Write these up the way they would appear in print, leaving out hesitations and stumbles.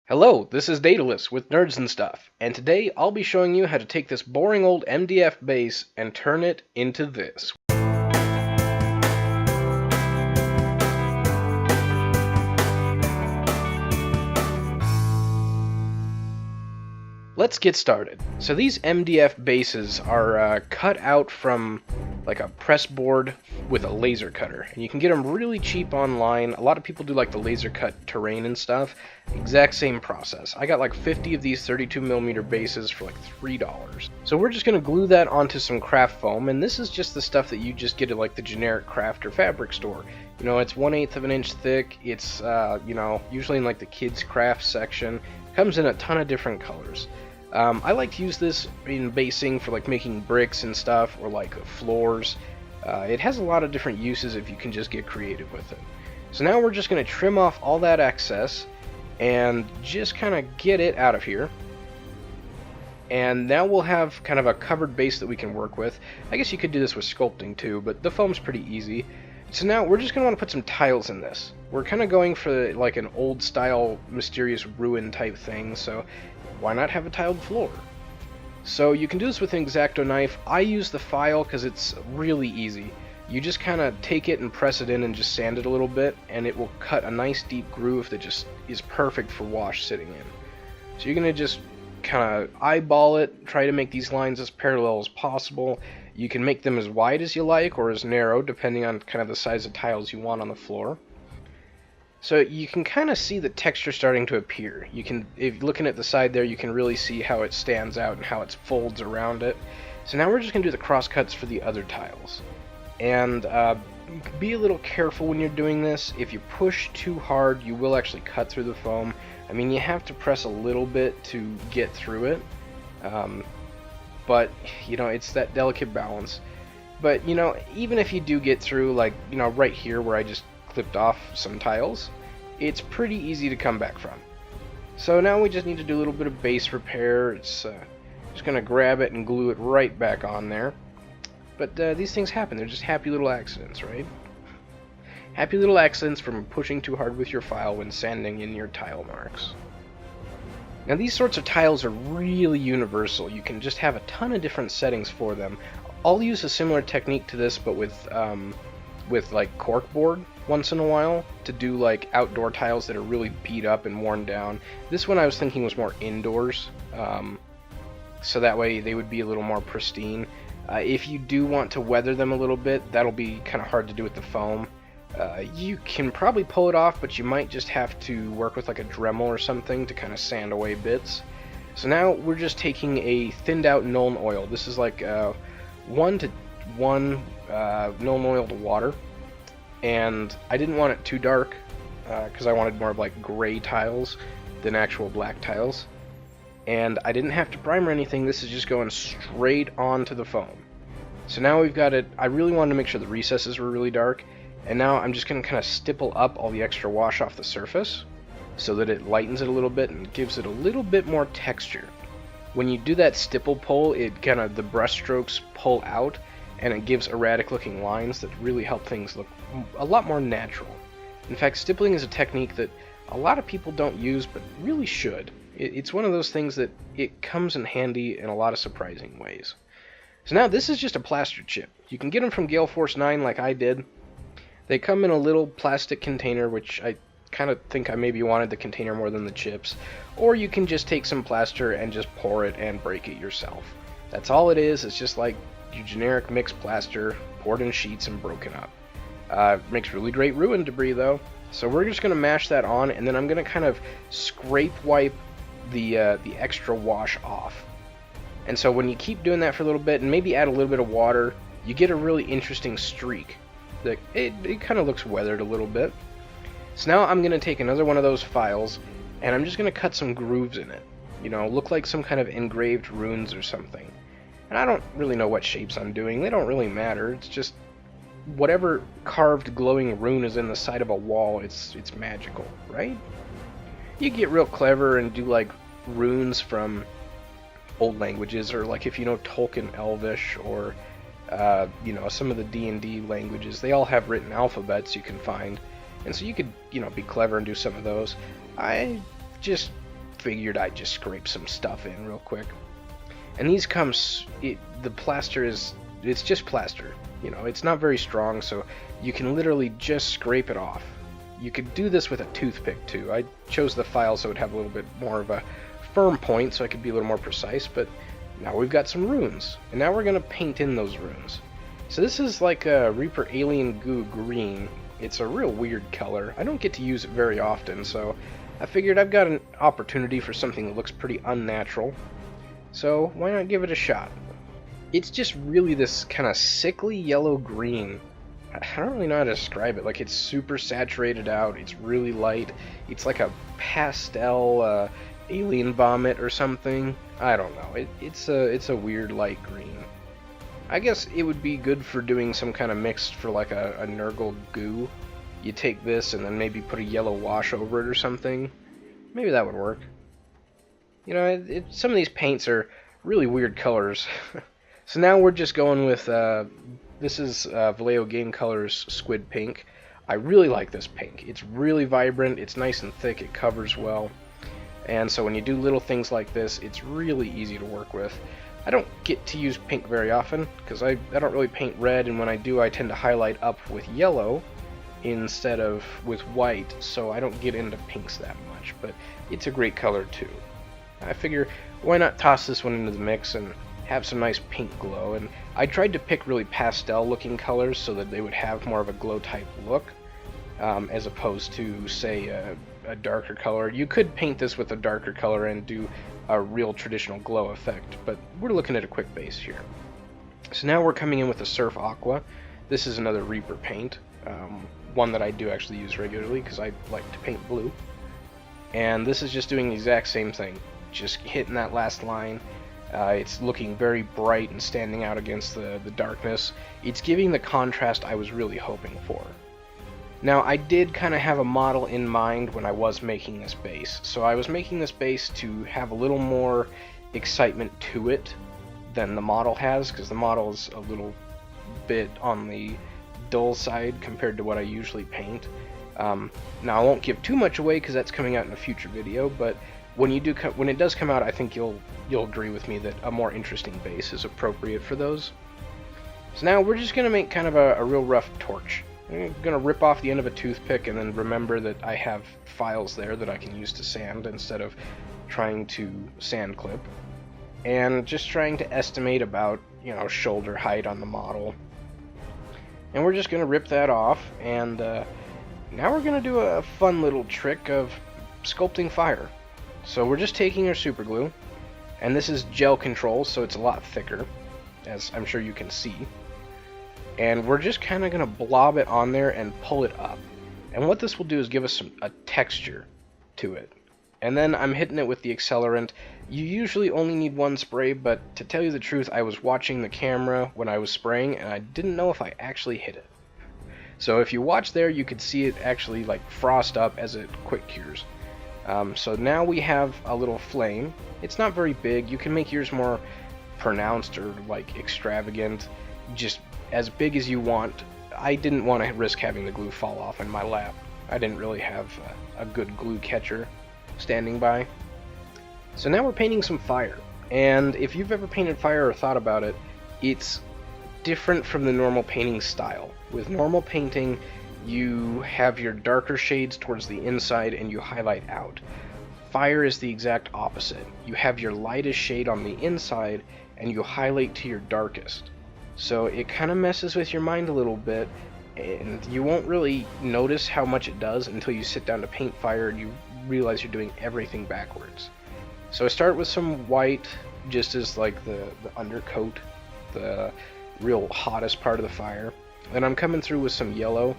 Hello, this is Daedalus with Nerds and Stuff, and today I'll be showing you how to take this boring old MDF base and turn it into this. Let's get started. So these MDF bases are cut out from like a press board with a laser cutter, and you can get them really cheap online. A lot of people do like the laser cut terrain and stuff. Exact same process. I got like 50 of these 32mm bases for like $3. So we're just gonna glue that onto some craft foam, and this is just the stuff that you just get at like the generic craft or fabric store. You know, it's 1/8 of an inch thick. It's usually in like the kids craft section. Comes in a ton of different colors. I like to use this in basing for like making bricks and stuff, or like floors. It has a lot of different uses if you can just get creative with it. So now we're just going to trim off all that excess and just kind of get it out of here. And now we'll have kind of a covered base that we can work with. I guess you could do this with sculpting too, but the foam's pretty easy. So now we're just going to want to put some tiles in this. We're kind of going for like an old style mysterious ruin type thing, so why not have a tiled floor? So you can do this with an X-Acto knife. I use the file because it's really easy. You just kind of take it and press it in and just sand it a little bit, and it will cut a nice deep groove that just is perfect for wash sitting in. So you're going to just kind of eyeball it, try to make these lines as parallel as possible. You can make them as wide as you like or as narrow, depending on kind of the size of tiles you want on the floor. So you can kind of see the texture starting to appear. You can, if looking at the side there, you can really see how it stands out and how it folds around it. So now we're just going to do the cross cuts for the other tiles. And be a little careful when you're doing this. If you push too hard, you will actually cut through the foam. I mean, you have to press a little bit to get through it. But, you know, it's that delicate balance. But, you know, even if you do get through, like, you know, right here where I just clipped off some tiles, it's pretty easy to come back from. So now we just need to do a little bit of base repair. It's just going to grab it and glue it right back on there. But these things happen. They're just happy little accidents, right? Happy little accidents from pushing too hard with your file when sanding in your tile marks. Now these sorts of tiles are really universal. You can just have a ton of different settings for them. I'll use a similar technique to this, but with like corkboard once in a while to do like outdoor tiles that are really beat up and worn down. This one I was thinking was more indoors, so that way they would be a little more pristine. If you do want to weather them a little bit, that'll be kind of hard to do with the foam. You can probably pull it off, but you might just have to work with like a Dremel or something to kind of sand away bits. So now we're just taking a thinned out Nuln oil. This is like 1 to 1 Nuln oil to water, and I didn't want it too dark because I wanted more of like gray tiles than actual black tiles. And I didn't have to primer anything. This is just going straight onto the foam. So now we've got it. I really wanted to make sure the recesses were really dark, and now I'm just going to kind of stipple up all the extra wash off the surface so that it lightens it a little bit and gives it a little bit more texture. When you do that stipple pull, it kind of, the brush strokes pull out, and it gives erratic looking lines that really help things look a lot more natural. In fact, stippling is a technique that a lot of people don't use but really should. It's one of those things that it comes in handy in a lot of surprising ways. So now this is just a plaster chip. You can get them from Gale Force 9 like I did. They come in a little plastic container, which I kind of think I maybe wanted the container more than the chips. Or you can just take some plaster and just pour it and break it yourself. That's all it is. It's just like your generic mixed plaster, poured in sheets and broken up. Makes really great ruin debris though. So we're just going to mash that on, and then I'm going to kind of scrape wipe the extra wash off. And so when you keep doing that for a little bit and maybe add a little bit of water, you get a really interesting streak. It kind of looks weathered a little bit. So now I'm going to take another one of those files, and I'm just going to cut some grooves in it. You know, look like some kind of engraved runes or something. And I don't really know what shapes I'm doing. They don't really matter. It's just whatever carved glowing rune is in the side of a wall, it's magical, right? You get real clever and do like runes from old languages, or like if you know Tolkien Elvish, or you know, some of the D&D languages, they all have written alphabets you can find, and so you could, you know, be clever and do some of those. I just figured I'd just scrape some stuff in real quick. And these come, the plaster it's just plaster. You know, it's not very strong, so you can literally just scrape it off. You could do this with a toothpick too. I chose the file so it would have a little bit more of a firm point so I could be a little more precise, but now we've got some runes. And now we're going to paint in those runes. So this is like a Reaper Alien Goo green. It's a real weird color. I don't get to use it very often, so I figured I've got an opportunity for something that looks pretty unnatural. So why not give it a shot? It's just really this kind of sickly yellow-green. I don't really know how to describe it. Like, it's super saturated out. It's really light. It's like a pastel alien vomit or something. I don't know. It's a weird light green. I guess it would be good for doing some kind of mix for like a Nurgle goo. You take this and then maybe put a yellow wash over it or something. Maybe that would work. You know, some of these paints are really weird colors. So now we're just going with, this is Vallejo Game Colors Squid Pink. I really like this pink. It's really vibrant, it's nice and thick, it covers well. And so when you do little things like this, it's really easy to work with. I don't get to use pink very often, because I don't really paint red, and when I do, I tend to highlight up with yellow instead of with white, so I don't get into pinks that much, but it's a great color too. I figure, why not toss this one into the mix and have some nice pink glow. And I tried to pick really pastel looking colors so that they would have more of a glow type look, as opposed to, say, a darker color. You could paint this with a darker color and do a real traditional glow effect, but we're looking at a quick base here. So now we're coming in with a Surf Aqua. This is another Reaper paint, one that I do actually use regularly because I like to paint blue. And this is just doing the exact same thing, just hitting that last line. It's looking very bright and standing out against the darkness. It's giving the contrast I was really hoping for. Now, I did kind of have a model in mind when I was making this base. So I was making this base to have a little more excitement to it than the model has, because the model is a little bit on the dull side compared to what I usually paint. Now, I won't give too much away because that's coming out in a future video, but when it does come out, I think you'll agree with me that a more interesting base is appropriate for those. So now we're just going to make kind of a real rough torch. I'm going to rip off the end of a toothpick and then remember that I have files there that I can use to sand instead of trying to sand clip. And just trying to estimate about, you know, shoulder height on the model. And we're just going to rip that off, and now we're going to do a fun little trick of sculpting fire. So we're just taking our super glue, and this is gel control, so it's a lot thicker, as I'm sure you can see. And we're just kind of going to blob it on there and pull it up. And what this will do is give us a texture to it. And then I'm hitting it with the accelerant. You usually only need one spray, but to tell you the truth, I was watching the camera when I was spraying, and I didn't know if I actually hit it. So if you watch there, you could see it actually like frost up as it quick cures. So now we have a little flame. It's not very big. You can make yours more pronounced or like extravagant, just as big as you want. I didn't want to risk having the glue fall off in my lap. I didn't really have a good glue catcher standing by. So now we're painting some fire, and if you've ever painted fire or thought about it, it's different from the normal painting style. With normal painting, you have your darker shades towards the inside and you highlight out. Fire is the exact opposite. You have your lightest shade on the inside and you highlight to your darkest. So it kind of messes with your mind a little bit, and you won't really notice how much it does until you sit down to paint fire and you realize you're doing everything backwards. So I start with some white, just as like the undercoat, the real hottest part of the fire. Then I'm coming through with some yellow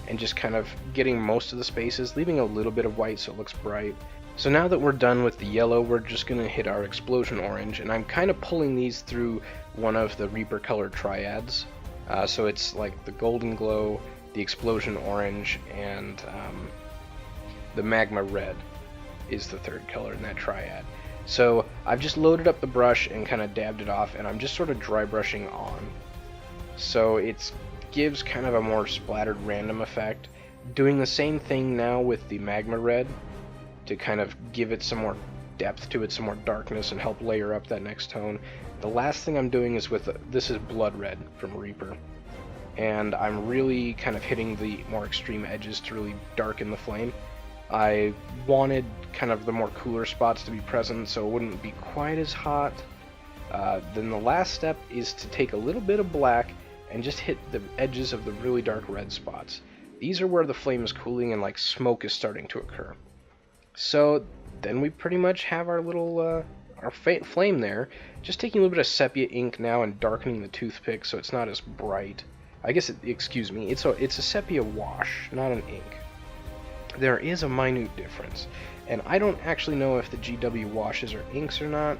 and just kind of getting most of the spaces, leaving a little bit of white so it looks bright. So now that we're done with the yellow, we're just going to hit our explosion orange, and I'm kind of pulling these through one of the Reaper color triads. So it's like the golden glow, the explosion orange, and the magma red is the third color in that triad. So I've just loaded up the brush and kind of dabbed it off, and I'm just sort of dry brushing on. So it gives kind of a more splattered random effect. Doing the same thing now with the magma red to kind of give it some more depth to it, some more darkness, and help layer up that next tone. The last thing I'm doing is with this is Blood Red from Reaper, and I'm really kind of hitting the more extreme edges to really darken the flame. I wanted kind of the more cooler spots to be present so it wouldn't be quite as hot. Then the last step is to take a little bit of black and just hit the edges of the really dark red spots. These are where the flame is cooling and like smoke is starting to occur. So then we pretty much have our little our flame there. Just taking a little bit of sepia ink now and darkening the toothpick so it's not as bright. I guess, excuse me, it's a sepia wash, not an ink. There is a minute difference, and I don't actually know if the GW washes are inks or not,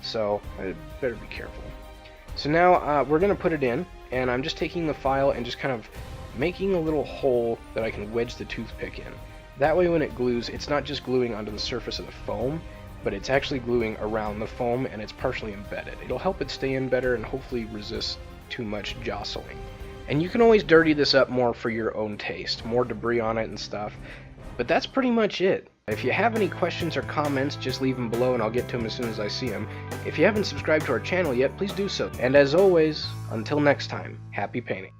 so I better be careful. So now we're going to put it in, and I'm just taking the file and just kind of making a little hole that I can wedge the toothpick in. That way when it glues, it's not just gluing onto the surface of the foam, but it's actually gluing around the foam and it's partially embedded. It'll help it stay in better and hopefully resist too much jostling. And you can always dirty this up more for your own taste, more debris on it and stuff. But that's pretty much it. If you have any questions or comments, just leave them below and I'll get to them as soon as I see them. If you haven't subscribed to our channel yet, please do so. And as always, until next time, happy painting.